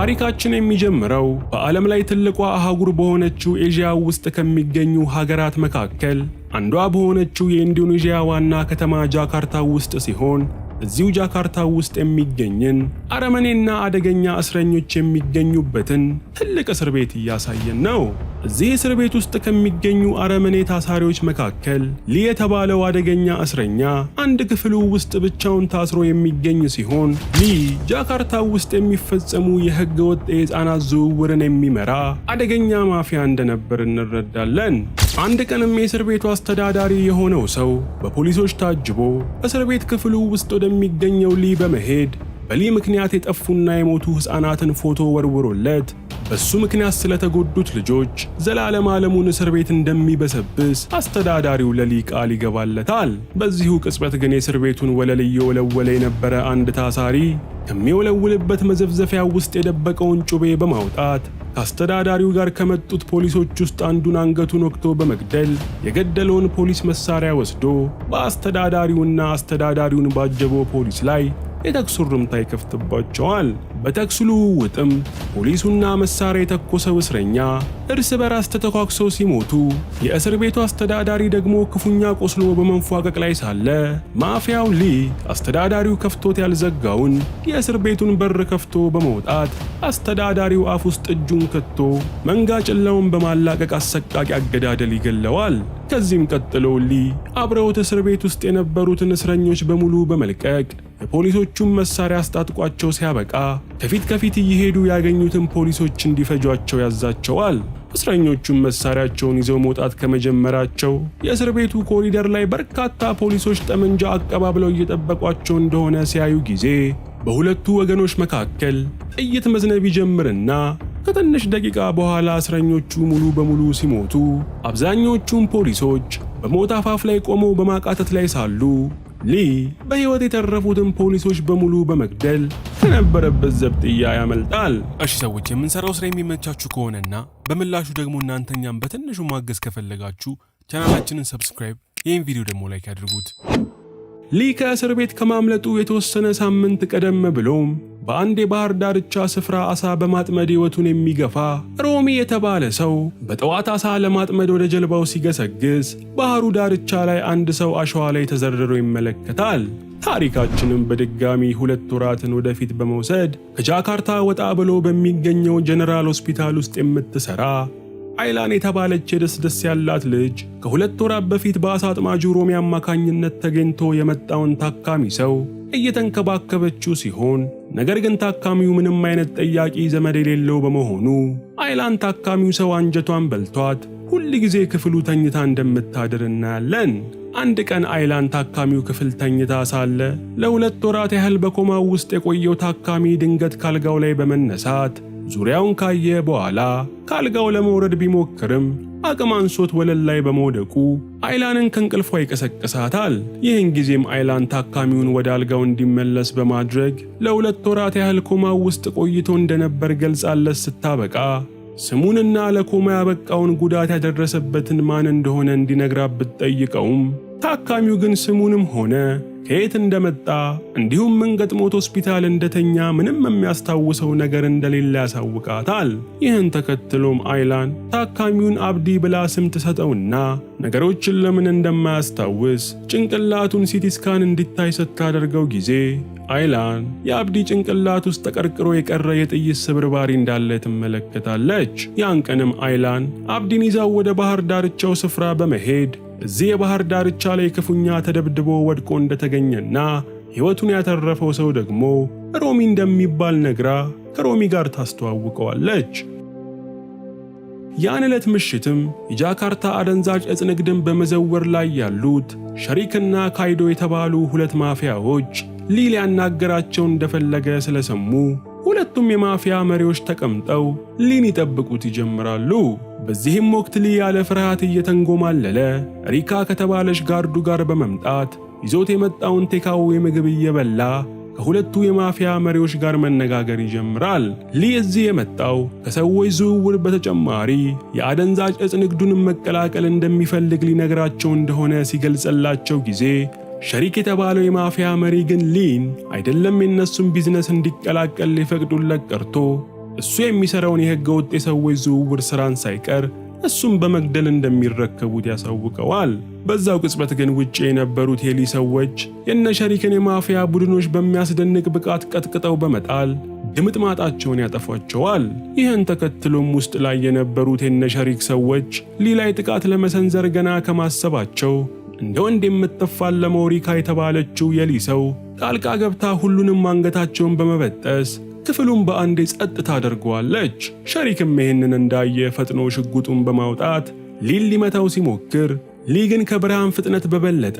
ታሪካችን የሚጀምረው በዓለም ላይ ትልቋ አህጉር በሆነችው ኤዥያ ውስጥ ከሚገኙ ሀገራት መካከል አንዷ በሆነችው የኢንዶኔዥያ ዋና ከተማ ጃካርታ ውስጥ ሲሆን እዚሁ ጃካርታ ውስጥ የሚገኝን አረመኔና አደገኛ እስረኞች የሚገኙበትን ትልቅ እስር ቤት እያሳየን ነው። እዚህ እስር ቤት ውስጥ ከሚገኙ አረመኔ ታሳሪዎች መካከል ሊ የተባለው አደገኛ እስረኛ አንድ ክፍሉ ውስጥ ብቻውን ታስሮ የሚገኝ ሲሆን ሊ ጃካርታ ውስጥ የሚፈጸሙ የሕገ ወጥ የሕፃናት ዝውውርን የሚመራ አደገኛ ማፊያ እንደነበር እንረዳለን። አንድ ቀንም የእስር ቤቱ አስተዳዳሪ የሆነው ሰው በፖሊሶች ታጅቦ እስር ቤት ክፍሉ ውስጥ ወደሚገኘው ሊ በመሄድ በሊ ምክንያት የጠፉና የሞቱ ሕፃናትን ፎቶ ወርውሮለት በሱ ምክንያት ስለተጎዱት ልጆች ዘላለም ዓለሙን እስር ቤት እንደሚበሰብስ አስተዳዳሪው ለሊ ቃል ይገባለታል። በዚሁ ቅጽበት ግን የእስር ቤቱን ወለል እየወለወለ የነበረ አንድ ታሳሪ ከሚወለውልበት መዘፍዘፊያ ውስጥ የደበቀውን ጩቤ በማውጣት ከአስተዳዳሪው ጋር ከመጡት ፖሊሶች ውስጥ አንዱን አንገቱን ወቅቶ በመግደል የገደለውን ፖሊስ መሳሪያ ወስዶ በአስተዳዳሪውና አስተዳዳሪውን ባጀበው ፖሊስ ላይ የተኩስ ርምታ ይከፍትባቸዋል። በተኩስ ልውውጥም ፖሊሱና መሳሪያ የተኮሰው እስረኛ እርስ በራስ ተተኳኩሰው ሲሞቱ የእስር ቤቱ አስተዳዳሪ ደግሞ ክፉኛ ቆስሎ በመንፏቀቅ ላይ ሳለ ማፊያው ሊ አስተዳዳሪው ከፍቶት ያልዘጋውን የእስር ቤቱን በር ከፍቶ በመውጣት አስተዳዳሪው አፍ ውስጥ እጁን ከቶ መንጋ ጭላውን በማላቀቅ አሰቃቂ አገዳደል ይገለዋል። ከዚህም ቀጥሎ ሊ አብረውት እስር ቤት ውስጥ የነበሩትን እስረኞች በሙሉ በመልቀቅ የፖሊሶቹን መሳሪያ አስታጥቋቸው ሲያበቃ ከፊት እየሄዱ ያገኙትን ፖሊሶች እንዲፈጇቸው ያዛቸዋል። እስረኞቹም መሳሪያቸውን ይዘው መውጣት ከመጀመራቸው የእስር ቤቱ ኮሪደር ላይ በርካታ ፖሊሶች ጠመንጃ አቀባብለው እየጠበቋቸው እንደሆነ ሲያዩ ጊዜ በሁለቱ ወገኖች መካከል ጥይት መዝነብ ይጀምርና ከትንሽ ደቂቃ በኋላ እስረኞቹ ሙሉ በሙሉ ሲሞቱ አብዛኞቹም ፖሊሶች በሞት አፋፍ ላይ ቆመው በማቃተት ላይ ሳሉ ሊ በሕይወት የተረፉትን ፖሊሶች በሙሉ በመግደል ከነበረበት ዘብጥያ ያመልጣል። እሺ ሰዎች፣ የምንሰራው ስራ የሚመቻችሁ ከሆነና በምላሹ ደግሞ እናንተኛም በትንሹ ማገዝ ከፈለጋችሁ ቻናላችንን ሰብስክራይብ፣ ይህን ቪዲዮ ደግሞ ላይክ አድርጉት። ሊ ከእስር ቤት ከማምለጡ የተወሰነ ሳምንት ቀደም ብሎም በአንድ የባህር ዳርቻ ስፍራ አሳ በማጥመድ ሕይወቱን የሚገፋ ሮሚ የተባለ ሰው በጠዋት አሳ ለማጥመድ ወደ ጀልባው ሲገሰግስ ባህሩ ዳርቻ ላይ አንድ ሰው አሸዋ ላይ ተዘርሮ ይመለከታል። ታሪካችንም በድጋሚ 2 ወራትን ወደፊት በመውሰድ ከጃካርታ ወጣ ብሎ በሚገኘው ጀነራል ሆስፒታል ውስጥ የምትሰራ አይላን የተባለች የደስ ያላት ልጅ ከ2 ወራት በፊት በአሳ አጥማጁ ሮሚ አማካኝነት ተገኝቶ የመጣውን ታካሚ ሰው እየተንከባከበችው ሲሆን ነገር ግን ታካሚው ምንም አይነት ጠያቂ ዘመድ የሌለው በመሆኑ አይላን ታካሚው ሰው አንጀቷን በልቷት ሁል ጊዜ ክፍሉ ተኝታ እንደምታድር እናያለን። አንድ ቀን አይላን ታካሚው ክፍል ተኝታ ሳለ ለ2 ወራት ያህል በኮማው ውስጥ የቆየው ታካሚ ድንገት ካልጋው ላይ በመነሳት ዙሪያውን ካየ በኋላ ካልጋው ለመውረድ ቢሞክርም አቅም አንሶት ወለል ላይ በመውደቁ አይላንን ከእንቅልፏ ይቀሰቅሳታል። ይህን ጊዜም አይላን ታካሚውን ወደ አልጋው እንዲመለስ በማድረግ ለ2 ወራት ያህል ኮማው ውስጥ ቆይቶ እንደነበር ገልጻለት ስታበቃ ስሙንና ለኮማ ያበቃውን ጉዳት ያደረሰበትን ማን እንደሆነ እንዲነግራት ብትጠይቀውም ታካሚው ግን ስሙንም ሆነ ከየት እንደመጣ እንዲሁም ምን ገጥሞት ሆስፒታል እንደተኛ ምንም የሚያስታውሰው ነገር እንደሌለ ያሳውቃታል። ይህን ተከትሎም አይላን ታካሚውን አብዲ ብላ ስም ትሰጠውና ነገሮችን ለምን እንደማያስታውስ ጭንቅላቱን ሲቲ ስካን እንዲታይ ስታደርገው ጊዜ አይላን የአብዲ ጭንቅላት ውስጥ ተቀርቅሮ የቀረ የጥይት ስብርባሪ እንዳለ ትመለከታለች። ያን ቀንም አይላን አብዲን ይዛው ወደ ባህር ዳርቻው ስፍራ በመሄድ እዚህ የባህር ዳርቻ ላይ ክፉኛ ተደብድቦ ወድቆ እንደተገኘና ሕይወቱን ያተረፈው ሰው ደግሞ ሮሚ እንደሚባል ነግራ ከሮሚ ጋር ታስተዋውቀዋለች። ያን ዕለት ምሽትም የጃካርታ አደንዛዥ ዕፅ ንግድን በመዘወር ላይ ያሉት ሸሪክና ካይዶ የተባሉ 2 ማፊያዎች ሊ ሊያናገራቸው እንደፈለገ ስለሰሙ ሁለቱም የማፊያ መሪዎች ተቀምጠው ሊን ይጠብቁት ይጀምራሉ። በዚህም ወቅት ሊ ያለ ፍርሃት እየተንጎማለለ ሪካ ከተባለች ጋርዱ ጋር በመምጣት ይዞት የመጣውን ቴካዌ ምግብ እየበላ ከሁለቱ የማፊያ መሪዎች ጋር መነጋገር ይጀምራል። ሊ እዚህ የመጣው ከሰዎች ዝውውር በተጨማሪ የአደንዛዥ ዕፅ ንግዱን መቀላቀል እንደሚፈልግ ሊነግራቸው እንደሆነ ሲገልጽላቸው ጊዜ ሸሪክ የተባለው የማፊያ መሪ ግን ሊን አይደለም የነሱን ቢዝነስ እንዲቀላቀል ሊፈቅዱለት ቀርቶ እሱ የሚሰራውን የሕገ ወጥ የሰዎች ዝውውር ስራን ሳይቀር እሱም በመግደል እንደሚረከቡት ያሳውቀዋል። በዛው ቅጽበት ግን ውጪ የነበሩት የሊ ሰዎች የነ ሸሪክን የማፊያ ቡድኖች በሚያስደንቅ ብቃት ቀጥቅጠው በመጣል ድምጥማጣቸውን ያጠፏቸዋል። ይህን ተከትሎም ውስጥ ላይ የነበሩት የነ ሸሪክ ሰዎች ሊ ላይ ጥቃት ለመሰንዘር ገና ከማሰባቸው እንደ ወንድ የምትፋለመው ሪካ የተባለችው የሊ ሰው ጣልቃ ገብታ ሁሉንም አንገታቸውን በመበጠስ ክፍሉን በአንዴ ጸጥ ታደርገዋለች። ሸሪክም ይህንን እንዳየ ፈጥኖ ሽጉጡን በማውጣት ሊን ሊመታው ሲሞክር ሊ ግን ከብርሃን ፍጥነት በበለጠ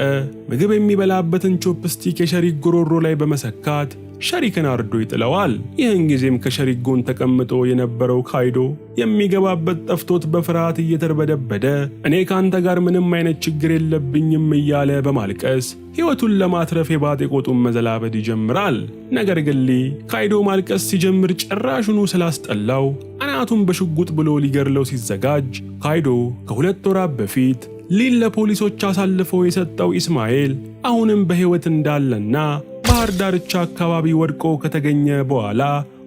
ምግብ የሚበላበትን ቾፕስቲክ የሸሪክ ጉሮሮ ላይ በመሰካት ሸሪክን አርዶ ይጥለዋል። ይህን ጊዜም ከሸሪክ ጎን ተቀምጦ የነበረው ካይዶ የሚገባበት ጠፍቶት በፍርሃት እየተርበደበደ እኔ ካንተ ጋር ምንም አይነት ችግር የለብኝም እያለ በማልቀስ ሕይወቱን ለማትረፍ የባጤ ቆጡን መዘላበድ ይጀምራል። ነገር ግን ሊ ካይዶ ማልቀስ ሲጀምር ጭራሹኑ ስላስጠላው አናቱን በሽጉጥ ብሎ ሊገርለው ሲዘጋጅ ካይዶ ከ2 ወራት በፊት ሊን ለፖሊሶች አሳልፎ የሰጠው ኢስማኤል አሁንም በሕይወት እንዳለና ባህር ዳርቻ አካባቢ ወድቆ ከተገኘ በኋላ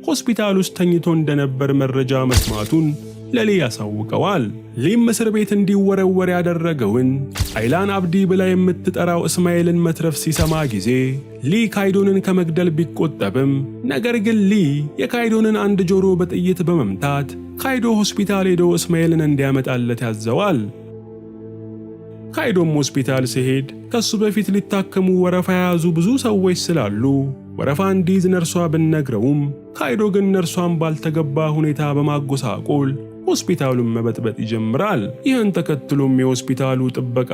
ሆስፒታል ውስጥ ተኝቶ እንደነበር መረጃ መስማቱን ለሊ ያሳውቀዋል። ሊም እስር ቤት እንዲወረወር ያደረገውን አይላን አብዲ ብላ የምትጠራው እስማኤልን መትረፍ ሲሰማ ጊዜ ሊ ካይዶንን ከመግደል ቢቆጠብም ነገር ግን ሊ የካይዶንን አንድ ጆሮ በጥይት በመምታት ካይዶ ሆስፒታል ሄዶ እስማኤልን እንዲያመጣለት ያዘዋል። ካይዶም ሆስፒታል ሲሄድ ከሱ በፊት ሊታከሙ ወረፋ የያዙ ብዙ ሰዎች ስላሉ ወረፋ እንዲይዝ ነርሷ ብነግረውም ካይዶ ግን ነርሷን ባልተገባ ሁኔታ በማጎሳቆል ሆስፒታሉን መበጥበጥ ይጀምራል። ይህን ተከትሎም የሆስፒታሉ ጥበቃ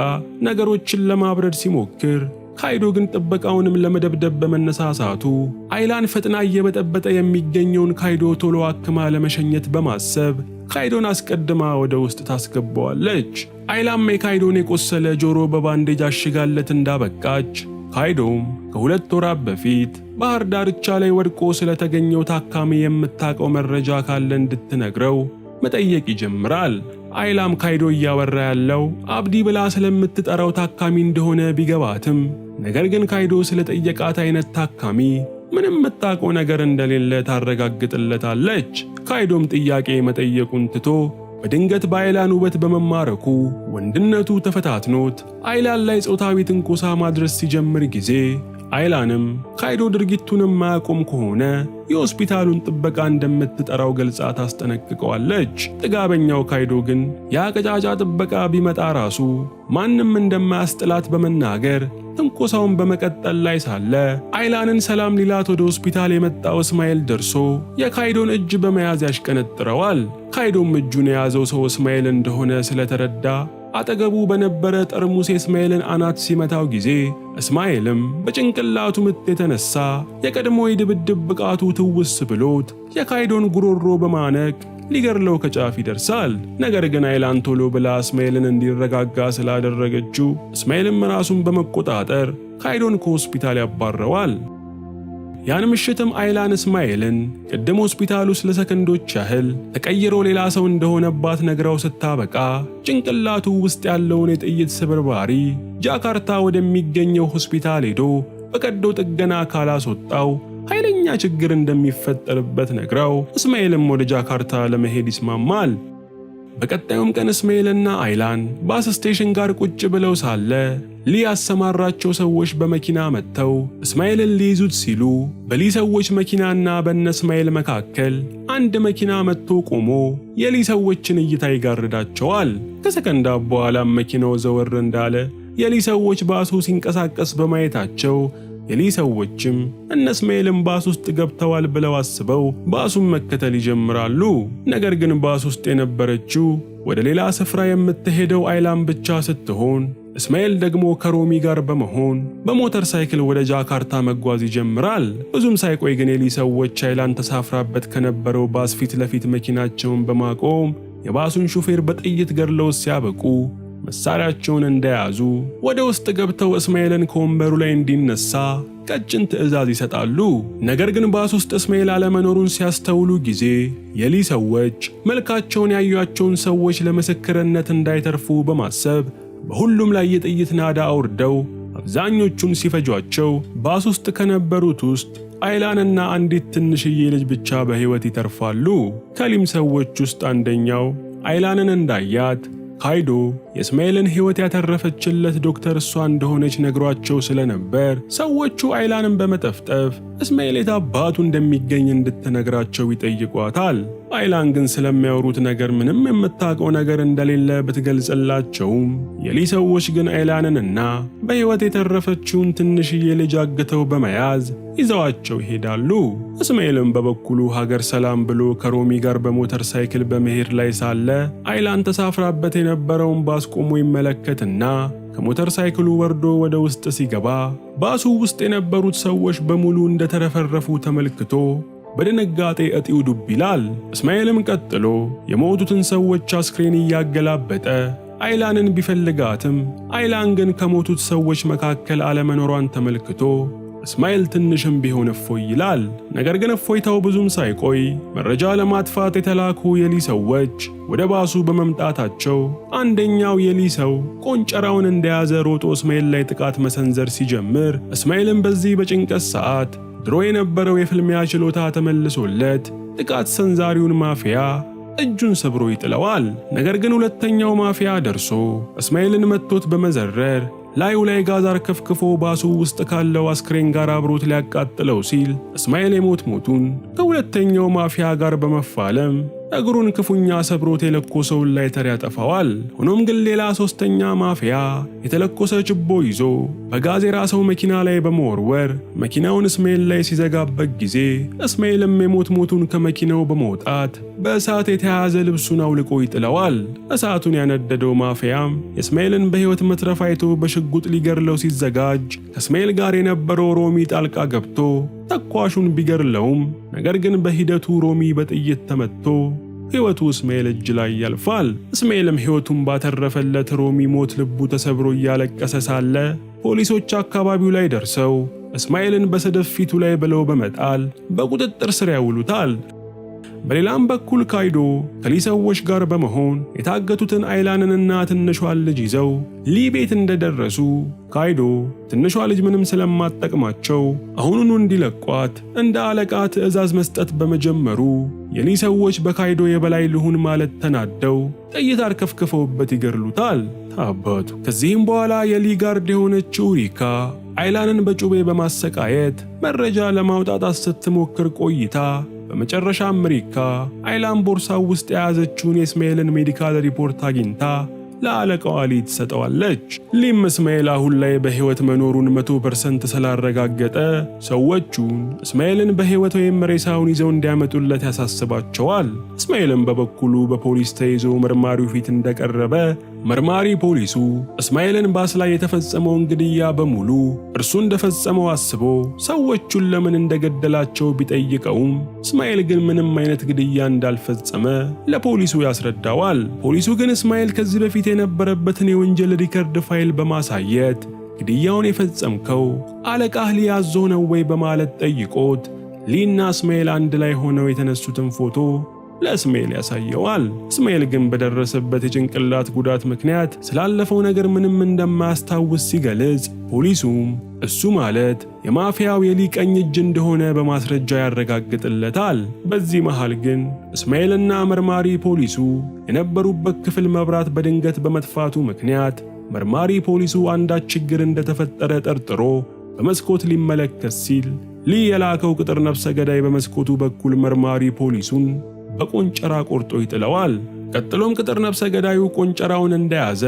ነገሮችን ለማብረድ ሲሞክር ካይዶ ግን ጥበቃውንም ለመደብደብ በመነሳሳቱ አይላን ፈጥና እየበጠበጠ የሚገኘውን ካይዶ ቶሎ አክማ ለመሸኘት በማሰብ ካይዶን አስቀድማ ወደ ውስጥ ታስገባዋለች። አይላም የካይዶን የቆሰለ ጆሮ በባንዴጅ አሽጋለት እንዳበቃች ካይዶም ከ2 ወራት በፊት ባህር ዳርቻ ላይ ወድቆ ስለተገኘው ታካሚ የምታውቀው መረጃ ካለ እንድትነግረው መጠየቅ ይጀምራል። አይላም ካይዶ እያወራ ያለው አብዲ ብላ ስለምትጠራው ታካሚ እንደሆነ ቢገባትም ነገር ግን ካይዶ ስለጠየቃት አይነት ታካሚ ምንም የምታውቀው ነገር እንደሌለ ታረጋግጥለታለች። ካይዶም ጥያቄ መጠየቁን ትቶ በድንገት በአይላን ውበት በመማረኩ ወንድነቱ ተፈታትኖት አይላን ላይ ጾታዊ ትንኮሳ ማድረስ ሲጀምር ጊዜ አይላንም ካይዶ ድርጊቱን የማያቆም ከሆነ የሆስፒታሉን ጥበቃ እንደምትጠራው ገልጻ ታስጠነቅቀዋለች። ጥጋበኛው ካይዶ ግን ያቀጫጫ ጥበቃ ቢመጣ ራሱ ማንም እንደማያስጥላት በመናገር ትንኮሳውን በመቀጠል ላይ ሳለ አይላንን ሰላም ሊላት ወደ ሆስፒታል የመጣው እስማኤል ደርሶ የካይዶን እጅ በመያዝ ያሽቀነጥረዋል። ካይዶም እጁን የያዘው ሰው እስማኤል እንደሆነ ስለተረዳ አጠገቡ በነበረ ጠርሙስ እስማኤልን አናት ሲመታው ጊዜ እስማኤልም በጭንቅላቱ ምት የተነሳ የቀድሞ የድብድብ ብቃቱ ትውስ ብሎት የካይዶን ጉሮሮ በማነቅ ሊገርለው ከጫፍ ይደርሳል። ነገር ግን አይላን ቶሎ ብላ እስማኤልን እንዲረጋጋ ስላደረገችው እስማኤልም ራሱን በመቆጣጠር ካይዶን ከሆስፒታል ያባረዋል። ያን ምሽትም አይላን እስማኤልን ቅድም ሆስፒታል ውስጥ ለሰከንዶች ያህል ተቀይሮ ሌላ ሰው እንደሆነባት ነግራው ስታበቃ ጭንቅላቱ ውስጥ ያለውን የጥይት ስብርባሪ ጃካርታ ወደሚገኘው ሆስፒታል ሄዶ በቀዶ ጥገና ካላስወጣው ኃይለኛ ችግር እንደሚፈጠርበት ነግራው እስማኤልም ወደ ጃካርታ ለመሄድ ይስማማል። በቀጣዩም ቀን እስማኤልና አይላን ባስ ስቴሽን ጋር ቁጭ ብለው ሳለ ሊ ያሰማራቸው ሰዎች በመኪና መጥተው እስማኤልን ሊይዙት ሲሉ በሊ ሰዎች መኪናና በእነ እስማኤል መካከል አንድ መኪና መጥቶ ቆሞ የሊ ሰዎችን እይታ ይጋርዳቸዋል። ከሰከንዳት በኋላም መኪናው ዘወር እንዳለ የሊ ሰዎች ባሱ ሲንቀሳቀስ በማየታቸው የሊ ሰዎችም እነ እስማኤልን ባስ ውስጥ ገብተዋል ብለው አስበው ባሱን መከተል ይጀምራሉ። ነገር ግን ባስ ውስጥ የነበረችው ወደ ሌላ ስፍራ የምትሄደው አይላን ብቻ ስትሆን እስማኤል ደግሞ ከሮሚ ጋር በመሆን በሞተር ሳይክል ወደ ጃካርታ መጓዝ ይጀምራል። ብዙም ሳይቆይ ግን የሊ ሰዎች አይላን ተሳፍራበት ከነበረው ባስ ፊት ለፊት መኪናቸውን በማቆም የባሱን ሹፌር በጥይት ገድለው ሲያበቁ መሳሪያቸውን እንደያዙ ወደ ውስጥ ገብተው እስማኤልን ከወንበሩ ላይ እንዲነሳ ቀጭን ትዕዛዝ ይሰጣሉ። ነገር ግን ባስ ውስጥ እስማኤል አለመኖሩን ሲያስተውሉ ጊዜ የሊ ሰዎች መልካቸውን ያዩአቸውን ሰዎች ለምስክርነት እንዳይተርፉ በማሰብ በሁሉም ላይ የጥይት ናዳ አውርደው አብዛኞቹን ሲፈጇቸው ባስ ውስጥ ከነበሩት ውስጥ አይላንና አንዲት ትንሽዬ ልጅ ብቻ በሕይወት ይተርፋሉ። ከሊም ሰዎች ውስጥ አንደኛው አይላንን እንዳያት ካይዶ የእስማኤልን ሕይወት ያተረፈችለት ዶክተር እሷ እንደሆነች ነግሯቸው ስለነበር ሰዎቹ አይላንን በመጠፍጠፍ እስማኤል የት አባቱ እንደሚገኝ እንድትነግራቸው ይጠይቋታል። አይላን ግን ስለሚያወሩት ነገር ምንም የምታውቀው ነገር እንደሌለ ብትገልጽላቸውም የሊ ሰዎች ግን አይላንንና በሕይወት የተረፈችውን ትንሽዬ ልጅ አግተው በመያዝ ይዘዋቸው ይሄዳሉ። እስማኤልም በበኩሉ ሀገር ሰላም ብሎ ከሮሚ ጋር በሞተር ሳይክል በመሄድ ላይ ሳለ አይላን ተሳፍራበት የነበረውን ባስ ቆሞ ይመለከትና ከሞተር ሳይክሉ ወርዶ ወደ ውስጥ ሲገባ ባሱ ውስጥ የነበሩት ሰዎች በሙሉ እንደተረፈረፉ ተመልክቶ በድንጋጤ እጢው ዱብ ይላል። እስማኤልም ቀጥሎ የሞቱትን ሰዎች አስክሬን እያገላበጠ አይላንን ቢፈልጋትም አይላን ግን ከሞቱት ሰዎች መካከል አለመኖሯን ተመልክቶ እስማኤል ትንሽም ቢሆን እፎይ ይላል። ነገር ግን እፎይታው ብዙም ሳይቆይ መረጃ ለማጥፋት የተላኩ የሊ ሰዎች ወደ ባሱ በመምጣታቸው አንደኛው የሊ ሰው ቆንጨራውን እንደያዘ ሮጦ እስማኤል ላይ ጥቃት መሰንዘር ሲጀምር እስማኤልም በዚህ በጭንቀት ሰዓት ድሮ የነበረው የፍልሚያ ችሎታ ተመልሶለት ጥቃት ሰንዛሪውን ማፊያ እጁን ሰብሮ ይጥለዋል። ነገር ግን ሁለተኛው ማፊያ ደርሶ እስማኤልን መጥቶት በመዘረር ላዩ ላይ ጋዝ አርከፍክፎ ባሱ ውስጥ ካለው አስክሬን ጋር አብሮት ሊያቃጥለው ሲል እስማኤል የሞት ሞቱን ከሁለተኛው ማፊያ ጋር በመፋለም እግሩን ክፉኛ ሰብሮት የለኮሰውን ላይተር ያጠፋዋል። ሆኖም ግን ሌላ ሶስተኛ ማፊያ የተለኮሰ ችቦ ይዞ በጋዝ የራሰው መኪና ላይ በመወርወር መኪናውን እስማኤል ላይ ሲዘጋበት ጊዜ እስማኤልም የሞት ሞቱን ከመኪናው በመውጣት በእሳት የተያዘ ልብሱን አውልቆ ይጥለዋል። እሳቱን ያነደደው ማፊያም የእስማኤልን በሕይወት መትረፍ አይቶ በሽጉጥ ሊገርለው ሲዘጋጅ ከእስማኤል ጋር የነበረው ሮሚ ጣልቃ ገብቶ ተኳሹን ቢገርለውም ነገር ግን በሂደቱ ሮሚ በጥይት ተመትቶ ሕይወቱ እስማኤል እጅ ላይ ያልፋል። እስማኤልም ሕይወቱን ባተረፈለት ሮሚ ሞት ልቡ ተሰብሮ እያለቀሰ ሳለ ፖሊሶች አካባቢው ላይ ደርሰው እስማኤልን በሰደፍ ፊቱ ላይ ብለው በመጣል በቁጥጥር ስር ያውሉታል። በሌላም በኩል ካይዶ ከሊ ሰዎች ጋር በመሆን የታገቱትን አይላንንና ትንሿን ልጅ ይዘው ሊ ቤት እንደደረሱ ካይዶ ትንሿ ልጅ ምንም ስለማትጠቅማቸው አሁኑኑ እንዲለቋት እንደ አለቃ ትዕዛዝ መስጠት በመጀመሩ የሊ ሰዎች በካይዶ የበላይ ልሁን ማለት ተናደው ጥይት አርከፍክፈውበት ይገርሉታል። ታባቱ። ከዚህም በኋላ የሊ ጋርድ የሆነችው ሪካ አይላንን በጩቤ በማሰቃየት መረጃ ለማውጣት ስትሞክር ቆይታ በመጨረሻም ሪካ አይላን ቦርሳው ውስጥ የያዘችውን የእስማኤልን ሜዲካል ሪፖርት አግኝታ ለአለቃዋ ሊ ትሰጠዋለች። ሊም እስማኤል አሁን ላይ በሕይወት መኖሩን 100% ስላረጋገጠ ሰዎቹን እስማኤልን በሕይወት ወይም ሬሳውን ይዘው እንዲያመጡለት ያሳስባቸዋል። እስማኤልም በበኩሉ በፖሊስ ተይዞ መርማሪው ፊት እንደቀረበ መርማሪ ፖሊሱ እስማኤልን ባስ ላይ የተፈጸመውን ግድያ በሙሉ እርሱ እንደፈጸመው አስቦ ሰዎቹን ለምን እንደገደላቸው ቢጠይቀውም እስማኤል ግን ምንም አይነት ግድያ እንዳልፈጸመ ለፖሊሱ ያስረዳዋል። ፖሊሱ ግን እስማኤል ከዚህ በፊት የነበረበትን የወንጀል ሪከርድ ፋይል በማሳየት ግድያውን የፈጸምከው አለቃህ ሊ አዞ ነው ወይ በማለት ጠይቆት ሊና እስማኤል አንድ ላይ ሆነው የተነሱትን ፎቶ ለእስማኤል ያሳየዋል። እስማኤል ግን በደረሰበት የጭንቅላት ጉዳት ምክንያት ስላለፈው ነገር ምንም እንደማያስታውስ ሲገልጽ ፖሊሱም እሱ ማለት የማፊያው የሊ ቀኝ እጅ እንደሆነ በማስረጃ ያረጋግጥለታል። በዚህ መሃል ግን እስማኤልና መርማሪ ፖሊሱ የነበሩበት ክፍል መብራት በድንገት በመጥፋቱ ምክንያት መርማሪ ፖሊሱ አንዳች ችግር እንደተፈጠረ ጠርጥሮ በመስኮት ሊመለከት ሲል ሊ የላከው ቅጥር ነፍሰ ገዳይ በመስኮቱ በኩል መርማሪ ፖሊሱን በቆንጨራ ቆርጦ ይጥለዋል። ቀጥሎም ቅጥር ነፍሰ ገዳዩ ቆንጨራውን እንደያዘ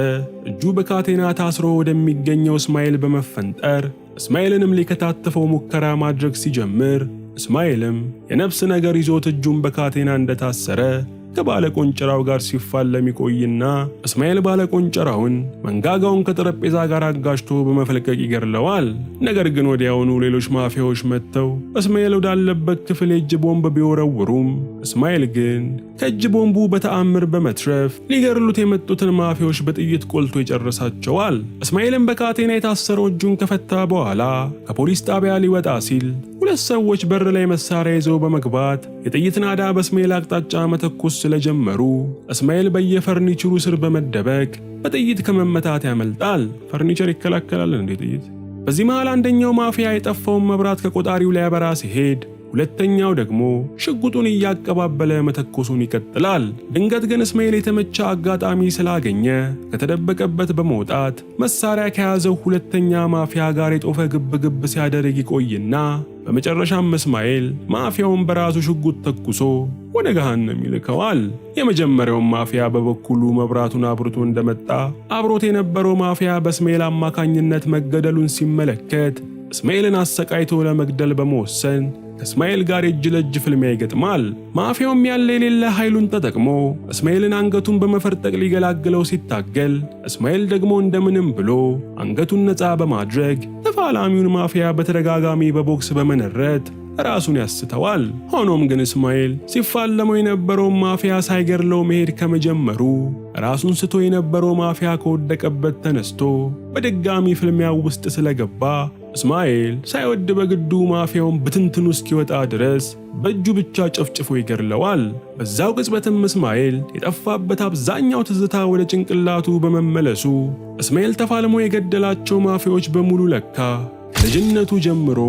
እጁ በካቴና ታስሮ ወደሚገኘው እስማኤል በመፈንጠር እስማኤልንም ሊከታተፈው ሙከራ ማድረግ ሲጀምር እስማኤልም የነፍስ ነገር ይዞት እጁን በካቴና እንደታሰረ ከባለ ቆንጨራው ጋር ሲፋለም ይቆይና እስማኤል ባለ ቆንጨራውን መንጋጋውን ከጠረጴዛ ጋር አጋጭቶ በመፈልቀቅ ይገርለዋል። ነገር ግን ወዲያውኑ ሌሎች ማፊያዎች መጥተው እስማኤል ወዳለበት ክፍል የእጅ ቦምብ ቢወረውሩም እስማኤል ግን ከእጅ ቦምቡ በተአምር በመትረፍ ሊገርሉት የመጡትን ማፊያዎች በጥይት ቆልቶ ይጨርሳቸዋል። እስማኤልም በካቴና የታሰረው እጁን ከፈታ በኋላ ከፖሊስ ጣቢያ ሊወጣ ሲል ሁለት ሰዎች በር ላይ መሳሪያ ይዘው በመግባት የጥይት ናዳ በእስማኤል አቅጣጫ መተኮስ ስለጀመሩ እስማኤል በየፈርኒቸሩ ስር በመደበቅ በጥይት ከመመታት ያመልጣል። ፈርኒቸር ይከላከላል እንዴ ጥይት? በዚህ መሃል አንደኛው ማፊያ የጠፋውን መብራት ከቆጣሪው ላይ ያበራ ሲሄድ፣ ሁለተኛው ደግሞ ሽጉጡን እያቀባበለ መተኮሱን ይቀጥላል። ድንገት ግን እስማኤል የተመቸ አጋጣሚ ስላገኘ ከተደበቀበት በመውጣት መሳሪያ ከያዘው ሁለተኛ ማፊያ ጋር የጦፈ ግብግብ ሲያደርግ ይቆይና በመጨረሻም እስማኤል ማፊያውን በራሱ ሽጉጥ ተኩሶ ወደ ገሃነም ይልከዋል። የመጀመሪያው ማፊያ በበኩሉ መብራቱን አብርቶ እንደመጣ አብሮት የነበረው ማፊያ በእስማኤል አማካኝነት መገደሉን ሲመለከት እስማኤልን አሰቃይቶ ለመግደል በመወሰን ከእስማኤል ጋር እጅ ለእጅ ፍልሚያ ይገጥማል። ማፊያውም ያለ የሌለ ኃይሉን ተጠቅሞ እስማኤልን አንገቱን በመፈርጠቅ ሊገላግለው ሲታገል፣ እስማኤል ደግሞ እንደምንም ብሎ አንገቱን ነፃ በማድረግ ተፋላሚውን ማፊያ በተደጋጋሚ በቦክስ በመነረት ራሱን ያስተዋል። ሆኖም ግን እስማኤል ሲፋለመው የነበረውን ማፊያ ሳይገድለው መሄድ ከመጀመሩ ራሱን ስቶ የነበረው ማፊያ ከወደቀበት ተነስቶ በድጋሚ ፍልሚያው ውስጥ ስለገባ እስማኤል ሳይወድ በግዱ ማፊያውን ብትንትኑ እስኪወጣ ድረስ በእጁ ብቻ ጨፍጭፎ ይገድለዋል። በዛው ቅጽበትም እስማኤል የጠፋበት አብዛኛው ትዝታ ወደ ጭንቅላቱ በመመለሱ እስማኤል ተፋልሞ የገደላቸው ማፊያዎች በሙሉ ለካ ከልጅነቱ ጀምሮ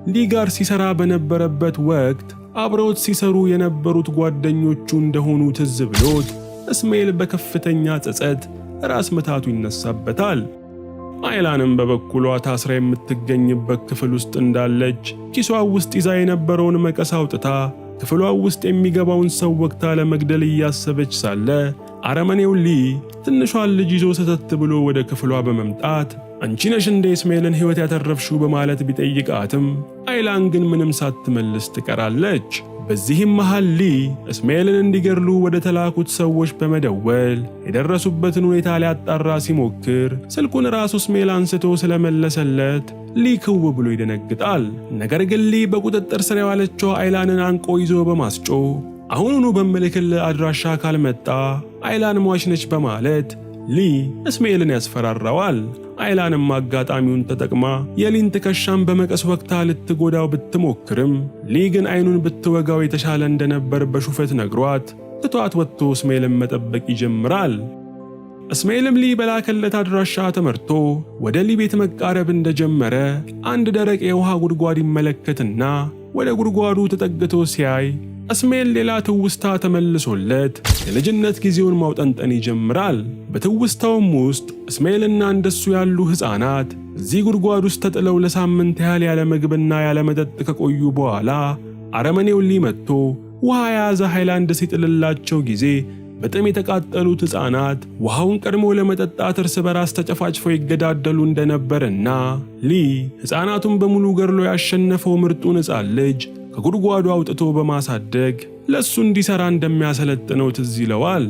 ሊ ጋር ሲሰራ በነበረበት ወቅት አብረውት ሲሰሩ የነበሩት ጓደኞቹ እንደሆኑ ትዝ ብሎት እስማኤል በከፍተኛ ጸጸት ራስ ምታቱ ይነሳበታል። አይላንም በበኩሏ ታስራ የምትገኝበት ክፍል ውስጥ እንዳለች ኪሷ ውስጥ ይዛ የነበረውን መቀስ አውጥታ ክፍሏ ውስጥ የሚገባውን ሰው ወቅታ ለመግደል እያሰበች ሳለ አረመኔው ሊ ትንሿን ልጅ ይዞ ሰተት ብሎ ወደ ክፍሏ በመምጣት አንቺ ነሽ እንደ እስማኤልን ሕይወት ያተረፍሽው በማለት ቢጠይቃትም አይላን ግን ምንም ሳትመልስ ትቀራለች። በዚህም መሃል ሊ እስማኤልን እንዲገድሉ ወደ ተላኩት ሰዎች በመደወል የደረሱበትን ሁኔታ ሊያጣራ ሲሞክር ስልኩን ራሱ እስማኤል አንስቶ ስለመለሰለት ሊ ክው ብሎ ይደነግጣል። ነገር ግን ሊ በቁጥጥር ስር የዋለችው አይላንን አንቆ ይዞ በማስጮ አሁኑኑ በምልክል አድራሻ ካልመጣ አይላን ሟች ነች በማለት ሊ እስማኤልን ያስፈራራዋል። አይላንም አጋጣሚውን ተጠቅማ የሊን ትከሻን በመቀስ ወቅታ ልትጎዳው ብትሞክርም ሊ ግን አይኑን ብትወጋው የተሻለ እንደነበር በሹፈት ነግሯት ትቷት ወጥቶ እስማኤልን መጠበቅ ይጀምራል። እስማኤልም ሊ በላከለት አድራሻ ተመርቶ ወደ ሊ ቤት መቃረብ እንደጀመረ አንድ ደረቅ የውሃ ጉድጓድ ይመለከትና ወደ ጉድጓዱ ተጠግቶ ሲያይ እስማኤል ሌላ ትውስታ ተመልሶለት የልጅነት ጊዜውን ማውጠንጠን ይጀምራል። በትውስታውም ውስጥ እስማኤልና እንደሱ ያሉ ሕፃናት እዚህ ጉድጓድ ውስጥ ተጥለው ለሳምንት ያህል ያለ ምግብና ያለ መጠጥ ከቆዩ በኋላ አረመኔው ሊ መጥቶ ውሃ የያዘ ሃይላንድ ሲጥልላቸው ጊዜ በጥም የተቃጠሉት ሕፃናት ውሃውን ቀድሞ ለመጠጣት እርስ በራስ ተጨፋጭፈው ይገዳደሉ እንደነበርና ሊ ሕፃናቱን በሙሉ ገድሎ ያሸነፈው ምርጡን ሕፃን ልጅ ከጉድጓዱ አውጥቶ በማሳደግ ለሱ እንዲሰራ እንደሚያሰለጥነው ትዝ ይለዋል።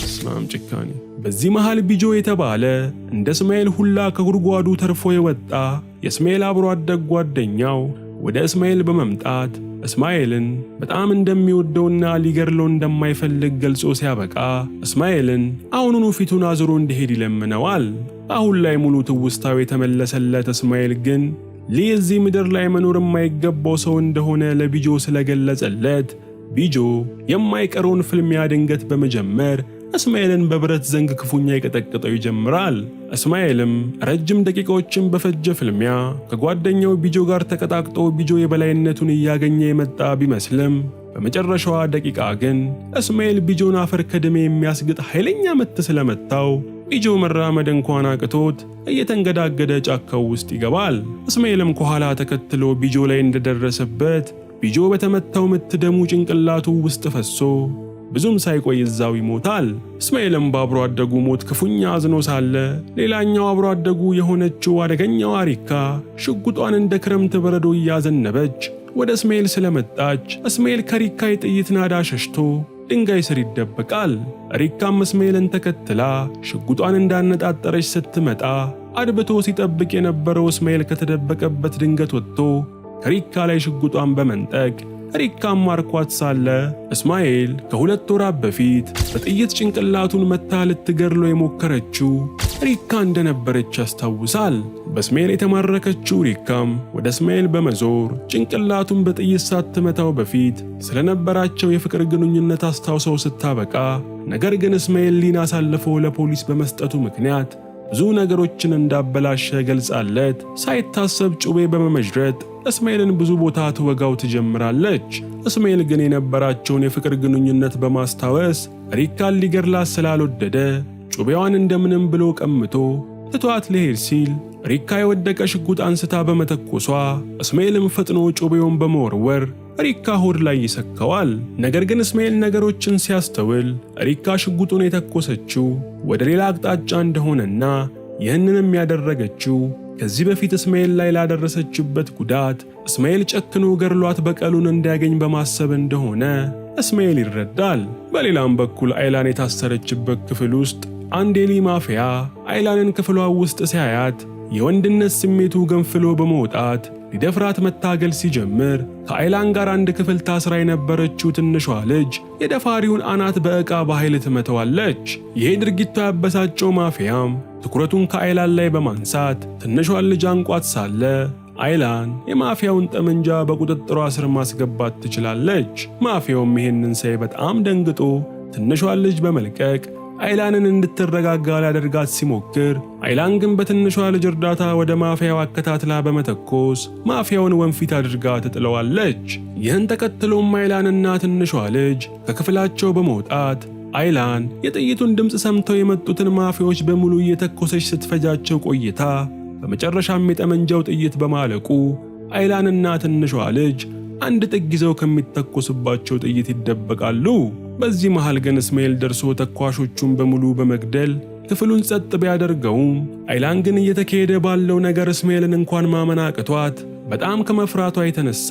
እስማም ጭካኔ። በዚህ መሃል ቢጆ የተባለ እንደ እስማኤል ሁላ ከጉድጓዱ ተርፎ የወጣ የእስማኤል አብሮ አደግ ጓደኛው ወደ እስማኤል በመምጣት እስማኤልን በጣም እንደሚወደውና ሊገድለው እንደማይፈልግ ገልጾ ሲያበቃ እስማኤልን አሁኑኑ ፊቱን አዙሮ እንዲሄድ ይለምነዋል። አሁን ላይ ሙሉ ትውስታው የተመለሰለት እስማኤል ግን ሊ እዚህ ምድር ላይ መኖር የማይገባው ሰው እንደሆነ ለቢጆ ስለገለጸለት ቢጆ የማይቀረውን ፍልሚያ ድንገት በመጀመር እስማኤልን በብረት ዘንግ ክፉኛ ይቀጠቅጠው ይጀምራል። እስማኤልም ረጅም ደቂቃዎችን በፈጀ ፍልሚያ ከጓደኛው ቢጆ ጋር ተቀጣቅጦ ቢጆ የበላይነቱን እያገኘ የመጣ ቢመስልም በመጨረሻዋ ደቂቃ ግን እስማኤል ቢጆን አፈር ከደሜ የሚያስግጥ ኃይለኛ ምት ስለመታው ቢጆ መራመድ እንኳን አቅቶት እየተንገዳገደ ጫካው ውስጥ ይገባል። እስማኤልም ከኋላ ተከትሎ ቢጆ ላይ እንደደረሰበት ቢጆ በተመታው ምት ደሙ ጭንቅላቱ ውስጥ ፈሶ ብዙም ሳይቆይ እዛው ይሞታል። እስማኤልም በአብሮ አደጉ ሞት ክፉኛ አዝኖ ሳለ ሌላኛው አብሮ አደጉ የሆነችው አደገኛው አሪካ ሽጉጧን እንደ ክረምት በረዶ እያዘነበች ወደ እስማኤል ስለመጣች እስማኤል ከሪካ የጥይት ናዳ ሸሽቶ ድንጋይ ስር ይደበቃል። ሪካም እስማኤልን ተከትላ ሽጉጧን እንዳነጣጠረች ስትመጣ አድብቶ ሲጠብቅ የነበረው እስማኤል ከተደበቀበት ድንገት ወጥቶ ከሪካ ላይ ሽጉጧን በመንጠቅ ሪካም ማርኳት ሳለ እስማኤል ከሁለት ወራት በፊት በጥይት ጭንቅላቱን መታ ልትገድለው የሞከረችው ሪካ እንደነበረች ያስታውሳል። በእስማኤል የተማረከችው ሪካም ወደ እስማኤል በመዞር ጭንቅላቱን በጥይት ሳትመታው በፊት ስለነበራቸው የፍቅር ግንኙነት አስታውሰው ስታበቃ፣ ነገር ግን እስማኤል ሊን አሳልፎ ለፖሊስ በመስጠቱ ምክንያት ብዙ ነገሮችን እንዳበላሸ ገልጻለት ሳይታሰብ ጩቤ በመመዥረት እስማኤልን ብዙ ቦታ ትወጋው ትጀምራለች። እስማኤል ግን የነበራቸውን የፍቅር ግንኙነት በማስታወስ ሪካን ሊገድላት ስላልወደደ ጩቤዋን እንደምንም ብሎ ቀምቶ ትቷት ሊሄድ ሲል ሪካ የወደቀ ሽጉጥ አንስታ በመተኮሷ እስማኤልም ፈጥኖ ጩቤውን በመወርወር ሪካ ሆድ ላይ ይሰካዋል። ነገር ግን እስማኤል ነገሮችን ሲያስተውል ሪካ ሽጉጡን የተኮሰችው ወደ ሌላ አቅጣጫ እንደሆነና ይህንንም ያደረገችው ከዚህ በፊት እስማኤል ላይ ላደረሰችበት ጉዳት እስማኤል ጨክኖ ገድሏት በቀሉን እንዲያገኝ በማሰብ እንደሆነ እስማኤል ይረዳል። በሌላም በኩል አይላን የታሰረችበት ክፍል ውስጥ አንድ የሊ ማፊያ አይላንን ክፍሏ ውስጥ ሲያያት የወንድነት ስሜቱ ገንፍሎ በመውጣት ሊደፍራት መታገል ሲጀምር ከአይላን ጋር አንድ ክፍል ታስራ የነበረችው ትንሿ ልጅ የደፋሪውን አናት በዕቃ በኃይል ትመተዋለች። ይሄ ድርጊቱ ያበሳጨው ማፊያም ትኩረቱን ከአይላን ላይ በማንሳት ትንሿን ልጅ አንቋት ሳለ አይላን የማፊያውን ጠመንጃ በቁጥጥሯ ስር ማስገባት ትችላለች። ማፊያውም ይሄንን ሳይ በጣም ደንግጦ ትንሿን ልጅ በመልቀቅ አይላንን እንድትረጋጋ ሊያደርጋት ሲሞክር አይላን ግን በትንሿ ልጅ እርዳታ ወደ ማፊያው አከታትላ በመተኮስ ማፊያውን ወንፊት አድርጋ ትጥለዋለች። ይህን ተከትሎም አይላንና ትንሿ ልጅ ከክፍላቸው በመውጣት አይላን የጥይቱን ድምፅ ሰምተው የመጡትን ማፊያዎች በሙሉ እየተኮሰች ስትፈጃቸው ቆይታ በመጨረሻም የጠመንጃው ጥይት በማለቁ አይላንና ትንሿ ልጅ አንድ ጥግ ይዘው ከሚተኮስባቸው ጥይት ይደበቃሉ። በዚህ መሃል ግን እስማኤል ደርሶ ተኳሾቹን በሙሉ በመግደል ክፍሉን ጸጥ ቢያደርገውም አይላን ግን እየተካሄደ ባለው ነገር እስማኤልን እንኳን ማመን አቅቷት በጣም ከመፍራቷ የተነሳ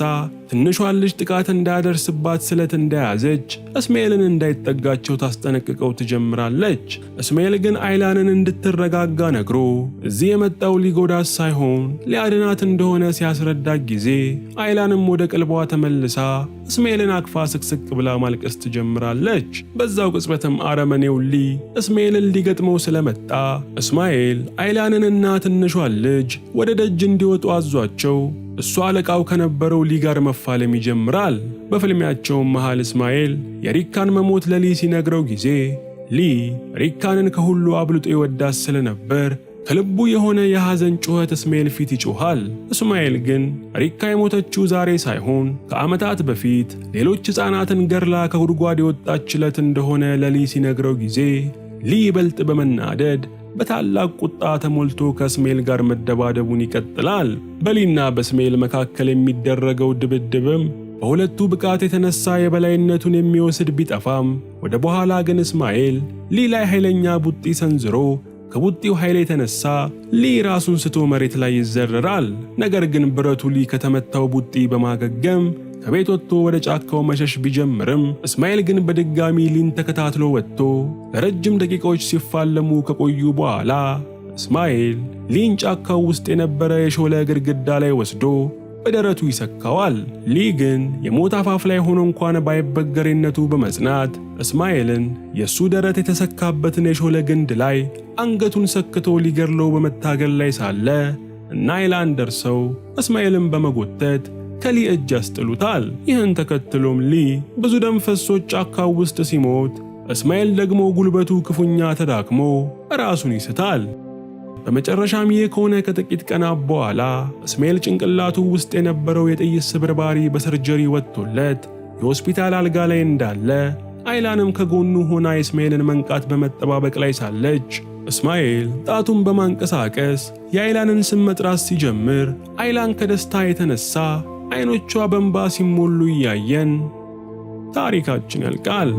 ትንሿን ልጅ ጥቃት እንዳያደርስባት ስለት እንደያዘች እስማኤልን እንዳይጠጋቸው ታስጠነቅቀው ትጀምራለች። እስማኤል ግን አይላንን እንድትረጋጋ ነግሮ እዚህ የመጣው ሊጎዳት ሳይሆን ሊያድናት እንደሆነ ሲያስረዳት ጊዜ አይላንም ወደ ቀልቧ ተመልሳ እስማኤልን አቅፋ ስቅስቅ ብላ ማልቀስ ትጀምራለች። በዛው ቅጽበትም አረመኔው ሊ እስማኤልን ሊገጥመው ስለመጣ እስማኤል አይላንንና ትንሿን ልጅ ወደ ደጅ እንዲወጡ አዟቸው እሱ አለቃው ከነበረው ሊ ጋር መፋለም ይጀምራል። በፍልሚያቸውም መሃል እስማኤል የሪካን መሞት ለሊ ሲነግረው ጊዜ ሊ ሪካንን ከሁሉ አብልጦ ይወዳት ስለነበር ከልቡ የሆነ የሐዘን ጩኸት እስማኤል ፊት ይጮሃል። እስማኤል ግን ሪካ የሞተችው ዛሬ ሳይሆን ከዓመታት በፊት ሌሎች ሕፃናትን ገድላ ከጉድጓድ የወጣችለት እንደሆነ ለሊ ሲነግረው ጊዜ ሊ ይበልጥ በመናደድ በታላቅ ቁጣ ተሞልቶ ከእስማኤል ጋር መደባደቡን ይቀጥላል። በሊና በእስማኤል መካከል የሚደረገው ድብድብም በሁለቱ ብቃት የተነሳ የበላይነቱን የሚወስድ ቢጠፋም ወደ በኋላ ግን እስማኤል ሊ ላይ ኃይለኛ ቡጢ ሰንዝሮ ከቡጢው ኃይል የተነሳ ሊ ራሱን ስቶ መሬት ላይ ይዘረራል። ነገር ግን ብረቱ ሊ ከተመታው ቡጢ በማገገም ከቤት ወጥቶ ወደ ጫካው መሸሽ ቢጀምርም እስማኤል ግን በድጋሚ ሊን ተከታትሎ ወጥቶ ለረጅም ደቂቃዎች ሲፋለሙ ከቆዩ በኋላ እስማኤል ሊን ጫካው ውስጥ የነበረ የሾለ ግድግዳ ላይ ወስዶ በደረቱ ይሰካዋል። ሊ ግን የሞት አፋፍ ላይ ሆኖ እንኳን ባይበገሬነቱ በመጽናት እስማኤልን የሱ ደረት የተሰካበትን የሾለ ግንድ ላይ አንገቱን ሰክቶ ሊገድለው በመታገል ላይ ሳለ እና አይላን ደርሰው እስማኤልን በመጎተት ከሊ እጅ ያስጥሉታል። ይህን ተከትሎም ሊ ብዙ ደም ፈሶች ጫካው ውስጥ ሲሞት እስማኤል ደግሞ ጉልበቱ ክፉኛ ተዳክሞ ራሱን ይስታል። በመጨረሻም ይህ ከሆነ ከጥቂት ቀናት በኋላ እስማኤል ጭንቅላቱ ውስጥ የነበረው የጥይት ስብርባሪ በሰርጀሪ ወጥቶለት የሆስፒታል አልጋ ላይ እንዳለ አይላንም ከጎኑ ሆና የእስማኤልን መንቃት በመጠባበቅ ላይ ሳለች እስማኤል ጣቱን በማንቀሳቀስ የአይላንን ስም መጥራት ሲጀምር አይላን ከደስታ የተነሳ አይኖቿ በእንባ ሲሞሉ እያየን ታሪካችን ያልቃል።